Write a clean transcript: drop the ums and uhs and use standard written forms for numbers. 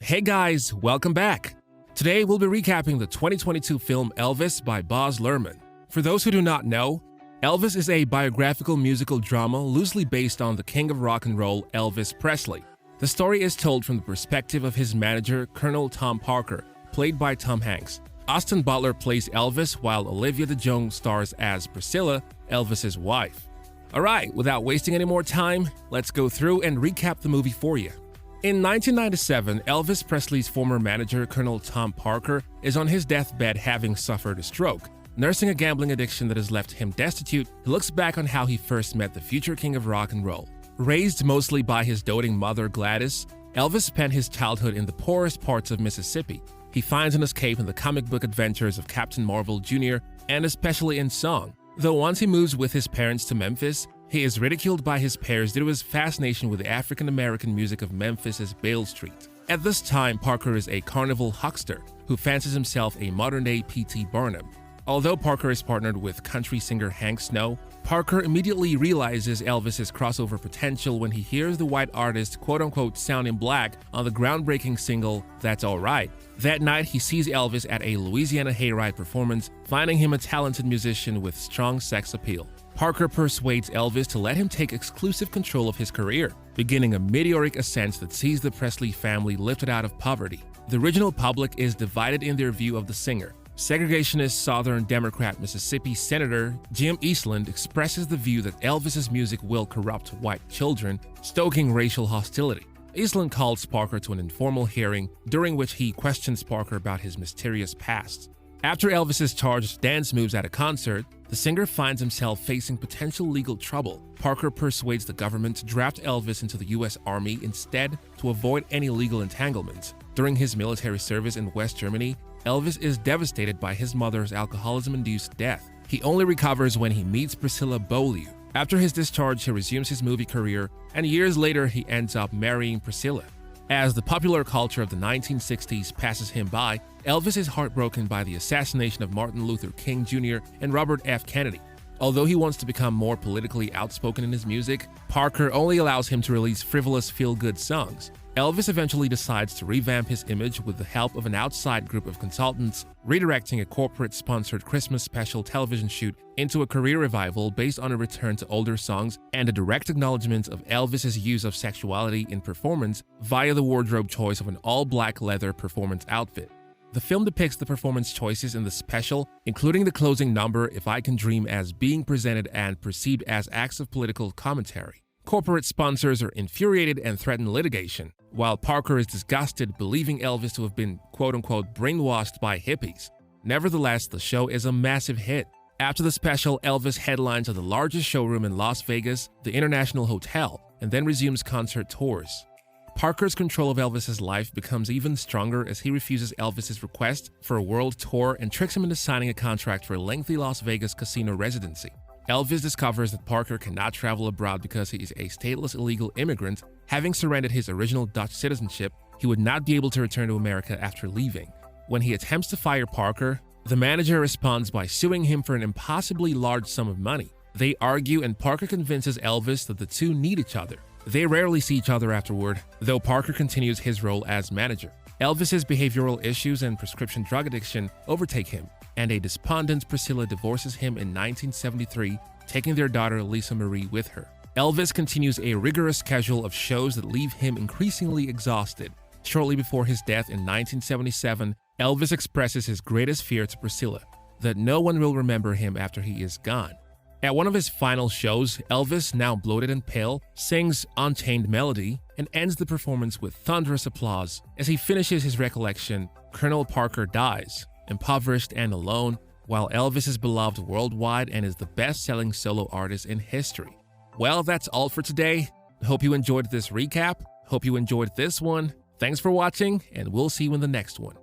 Hey guys, welcome back. Today we'll be recapping the 2022 film Elvis by Baz Luhrmann. For those who do not know, Elvis is a biographical musical drama loosely based on the king of rock and roll, Elvis Presley. The story is told from the perspective of his manager, Colonel Tom Parker, played by Tom Hanks. Austin Butler plays Elvis, while Olivia de-Jonge stars as Priscilla, Elvis's wife. Alright, without wasting any more time, let's go through and recap the movie for you. In 1997, Elvis Presley's former manager, Colonel Tom Parker, is on his deathbed having suffered a stroke. Nursing a gambling addiction that has left him destitute, he looks back on how he first met the future king of rock and roll. Raised mostly by his doting mother, Gladys, Elvis spent his childhood in the poorest parts of Mississippi. He finds an escape in the comic book adventures of Captain Marvel Jr. and especially in song. Though once he moves with his parents to Memphis, he is ridiculed by his peers due to his fascination with the African-American music of Memphis's Beale Street. At this time, Parker is a carnival huckster who fancies himself a modern-day P.T. Barnum. Although Parker is partnered with country singer Hank Snow, Parker immediately realizes Elvis's crossover potential when he hears the white artist quote-unquote sounding black on the groundbreaking single That's Alright. That night, he sees Elvis at a Louisiana hayride performance, finding him a talented musician with strong sex appeal. Parker persuades Elvis to let him take exclusive control of his career, beginning a meteoric ascent that sees the Presley family lifted out of poverty. The original public is divided in their view of the singer. Segregationist Southern Democrat Mississippi Senator Jim Eastland expresses the view that Elvis's music will corrupt white children, stoking racial hostility. Eastland calls Parker to an informal hearing, during which he questions Parker about his mysterious past. After Elvis's charged dance moves at a concert, the singer finds himself facing potential legal trouble. Parker persuades the government to draft Elvis into the U.S. Army instead to avoid any legal entanglements. During his military service in West Germany, Elvis is devastated by his mother's alcoholism-induced death. He only recovers when he meets Priscilla Beaulieu. After his discharge, he resumes his movie career, and years later he ends up marrying Priscilla. As the popular culture of the 1960s passes him by, Elvis is heartbroken by the assassination of Martin Luther King Jr. and Robert F. Kennedy. Although he wants to become more politically outspoken in his music, Parker only allows him to release frivolous feel-good songs. Elvis eventually decides to revamp his image with the help of an outside group of consultants, redirecting a corporate-sponsored Christmas special television shoot into a career revival based on a return to older songs and a direct acknowledgement of Elvis's use of sexuality in performance via the wardrobe choice of an all-black leather performance outfit. The film depicts the performance choices in the special, including the closing number If I Can Dream, as being presented and perceived as acts of political commentary. Corporate sponsors are infuriated and threaten litigation, while Parker is disgusted, believing Elvis to have been quote-unquote brainwashed by hippies. Nevertheless, the show is a massive hit. After the special, Elvis headlines at the largest showroom in Las Vegas, the International Hotel, and then resumes concert tours. Parker's control of Elvis's life becomes even stronger as he refuses Elvis's request for a world tour and tricks him into signing a contract for a lengthy Las Vegas casino residency. Elvis discovers that Parker cannot travel abroad because he is a stateless illegal immigrant. Having surrendered his original Dutch citizenship, he would not be able to return to America after leaving. When he attempts to fire Parker, the manager responds by suing him for an impossibly large sum of money. They argue, and Parker convinces Elvis that the two need each other. They rarely see each other afterward, though Parker continues his role as manager. Elvis's behavioral issues and prescription drug addiction overtake him, and a despondent Priscilla divorces him in 1973, taking their daughter Lisa Marie with her. Elvis continues a rigorous schedule of shows that leave him increasingly exhausted. Shortly before his death in 1977, Elvis expresses his greatest fear to Priscilla, that no one will remember him after he is gone. At one of his final shows, Elvis, now bloated and pale, sings Unchained Melody and ends the performance with thunderous applause. As he finishes his recollection, Colonel Parker dies, impoverished and alone, while Elvis is beloved worldwide and is the best-selling solo artist in history. Well, that's all for today. Hope you enjoyed this recap. Hope you enjoyed this one. Thanks for watching, and we'll see you in the next one.